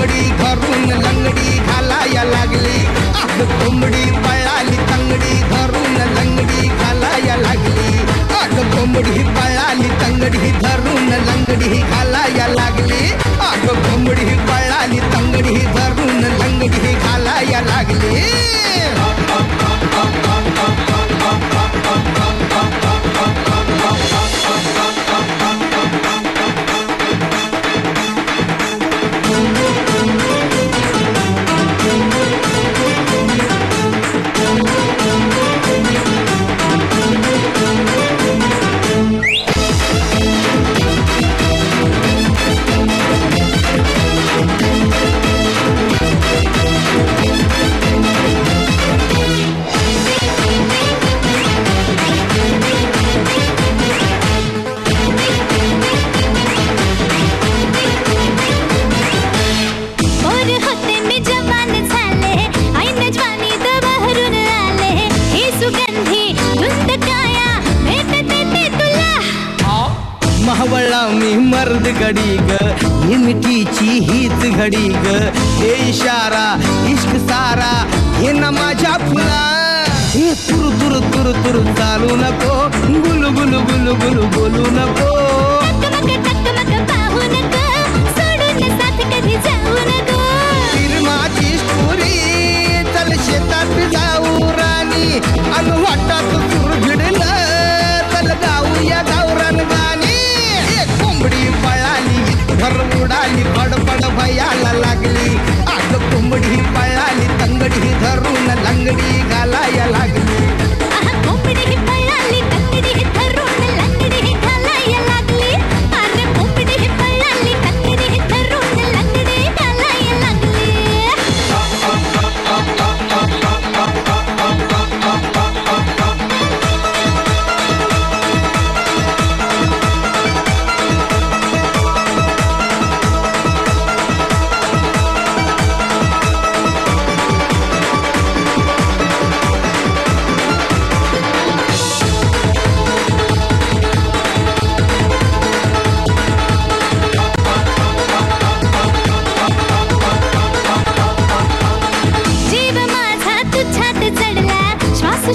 कोंबडी घरून लंगडी घालाया लागली अग कोंबडी पळाली तंगडी घरून लंगडी घालाया लागली अग कोंबडी पळाली तंगडी धरून लंगडी घालाया लागली अग कोंबडी पळाली तंगडी धरून लंगडी घालाया लागली मी मर्द घडी ग ही मिठीची हीच घडी ग हे इशारा इश्क सारा हे ना माझ्या फुला हे तुरु तुरु तुरु तुरु चालू नको गुलू गुलू गुलू गुलू बोलू नको माझी स्टोरी चल शेतात जाऊ राणी अन वाटात सुर भिडलं चल गाऊया गावरान गाणी कोंबडी पळाली भर उडाली बडबड भयाला लागली अग कोंबडी पळाली तंगडी धरून लंगडी घालाया लागली कोंबडी पळाली तंगडी धरून लंगडी घालाया लागली अरे कोंबडी पळाली तंगडी धरून लंगडी घालाया लागली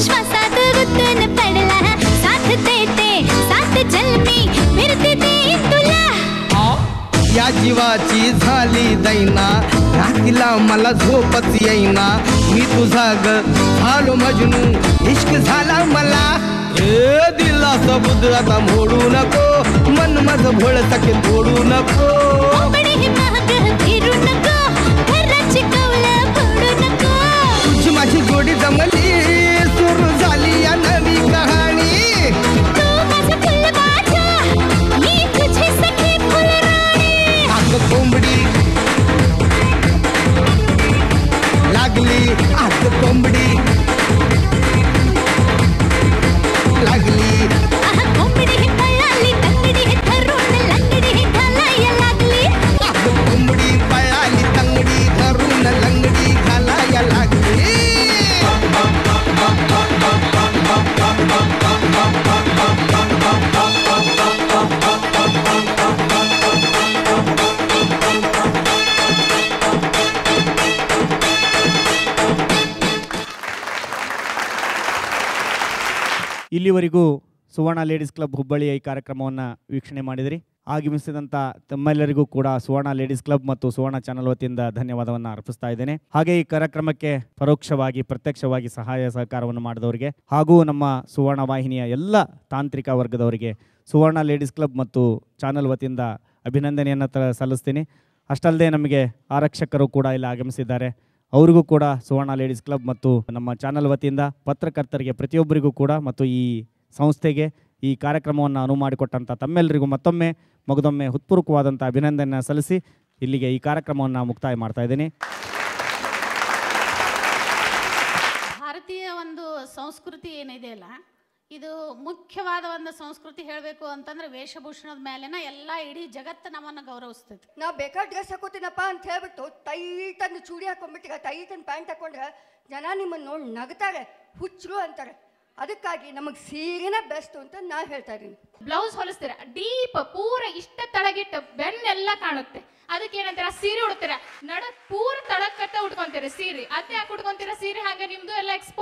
श्वासात रुतून पडला साथ देते साथ जन्मी फिरते दे तुला या जीवाची झाली दैना रात्रीला मला झोपच येईना मी तुझा ग झालो मजनू इश्क झाला मला ए दिला सबुद आता मोडू नको मन माझं भोळ सके तोडू नको फिरू नको घराची कवलं फोडू नको तुझी माझी जोडी जमली सुरू झाली या नवी कहाणी तू माझं फुलबाजा मी तुझी सखी फुलराणी अग कोंबडी लागली अग कोंबडी लागली कोंबडी पळाली तंगडी धरून लंगडी घालाया लागली अग कोंबडी पळाली तंगडी धरून लंगडी घालाया लागली ಇಲ್ಲಿವರೆಗೂ ಸುವರ್ಣ ಲೇಡೀಸ್ ಕ್ಲಬ್ ಹುಬ್ಬಳ್ಳಿಯ ಈ ಕಾರ್ಯಕ್ರಮವನ್ನು ವೀಕ್ಷಣೆ ಮಾಡಿದಿರಿ. ಆಗಮಿಸಿದಂಥ ತಮ್ಮೆಲ್ಲರಿಗೂ ಕೂಡ ಸುವರ್ಣ ಲೇಡೀಸ್ ಕ್ಲಬ್ ಮತ್ತು ಸುವರ್ಣ ಚಾನಲ್ ವತಿಯಿಂದ ಧನ್ಯವಾದವನ್ನು ಅರ್ಪಿಸ್ತಾ ಇದ್ದೇನೆ. ಹಾಗೆ ಈ ಕಾರ್ಯಕ್ರಮಕ್ಕೆ ಪರೋಕ್ಷವಾಗಿ ಪ್ರತ್ಯಕ್ಷವಾಗಿ ಸಹಾಯ ಸಹಕಾರವನ್ನು ಮಾಡಿದವರಿಗೆ ಹಾಗೂ ನಮ್ಮ ಸುವರ್ಣ ವಾಹಿನಿಯ ಎಲ್ಲ ತಾಂತ್ರಿಕ ವರ್ಗದವರಿಗೆ ಸುವರ್ಣ ಲೇಡೀಸ್ ಕ್ಲಬ್ ಮತ್ತು ಚಾನಲ್ ವತಿಯಿಂದ ಅಭಿನಂದನೆಯನ್ನು ಸಲ್ಲಿಸ್ತೀನಿ. ಅಷ್ಟಲ್ಲದೆ ನಮಗೆ ಆರಕ್ಷಕರು ಕೂಡ ಇಲ್ಲಿ ಆಗಮಿಸಿದ್ದಾರೆ. ಅವರಿಗೂ ಕೂಡ ಸುವರ್ಣ ಲೇಡೀಸ್ ಕ್ಲಬ್ ಮತ್ತು ನಮ್ಮ ಚಾನಲ್ ವತಿಯಿಂದ ಪತ್ರಕರ್ತರಿಗೆ ಪ್ರತಿಯೊಬ್ಬರಿಗೂ ಕೂಡ ಮತ್ತು ಈ ಸಂಸ್ಥೆಗೆ ಈ ಕಾರ್ಯಕ್ರಮವನ್ನು ಅನುವು ಮಾಡಿಕೊಟ್ಟಂಥ ತಮ್ಮೆಲ್ಲರಿಗೂ ಮತ್ತೊಮ್ಮೆ ಮಗದೊಮ್ಮೆ ಹೃತ್ಪೂರ್ವಕವಾದಂಥ ಅಭಿನಂದನೆ ಸಲ್ಲಿಸಿ ಇಲ್ಲಿಗೆ ಈ ಕಾರ್ಯಕ್ರಮವನ್ನು ಮುಕ್ತಾಯ ಮಾಡ್ತಾ ಇದ್ದೀನಿ. ಭಾರತೀಯ ಒಂದು ಸಂಸ್ಕೃತಿ ಏನಿದೆ ಅಲ್ಲ, ಇದು ಮುಖ್ಯವಾದ ಒಂದು ಸಂಸ್ಕೃತಿ ಹೇಳಬೇಕು ಅಂತಂದ್ರೆ ವೇಷಭೂಷಣದ ಮೇಲೆನ ಎಲ್ಲ ಇಡೀ ಜಗತ್ತು ನಮ್ಮನ್ನು ಗೌರವಿಸ್ತೈತಿ. ನಾವು ಬೇಕಾದ ಡ್ರೆಸ್ ಹಾಕೋತೀನಪ್ಪ ಅಂತ ಹೇಳ್ಬಿಟ್ಟು ಟೈಟನ್ನು ಚೂಡಿ ಹಾಕೊಂಡ್ಬಿಟ್ಟಿಗ ಟೈಟನ್ ಪ್ಯಾಂಟ್ ಹಾಕೊಂಡ್ರೆ ಜನ ನಿಮ್ಮನ್ನು ನೋಡಿ ನಗ್ತಾರೆ, ಹುಚ್ಚರು ಅಂತಾರೆ. ಅದಕ್ಕಾಗಿ ನಮಗೆ ಸೀರೆನ ಬೆಸ್ಟ್ ಅಂತ ನಾ ಹೇಳ್ತಾ ಇದ್ದೀನಿ. ಬ್ಲೌಸ್ ಹೊಲಿಸ್ತೀರ ಡೀಪ್ ಪೂರ ಇಷ್ಟ ತಳಗಿಟ್ಟು ಬೆನ್ನೆಲ್ಲ ಕಾಣುತ್ತೆ. ಅದಕ್ಕೆ ಏನಂತೀರ ಸೀರೆ ಉಡ್ತೀರ ನಡ ಪೂರ ತಳಕತ್ತ ಉಟ್ಕೊಂತೀರ ಸೀರೆ ಅದ್ನ ಯಾಕೆ ಉಟ್ಕೊಂತೀರ ಸೀರೆ ಹಂಗ ನಿಮ್ದು ಎಲ್ಲ ಎಕ್ಸ್ಪರ್ಟ್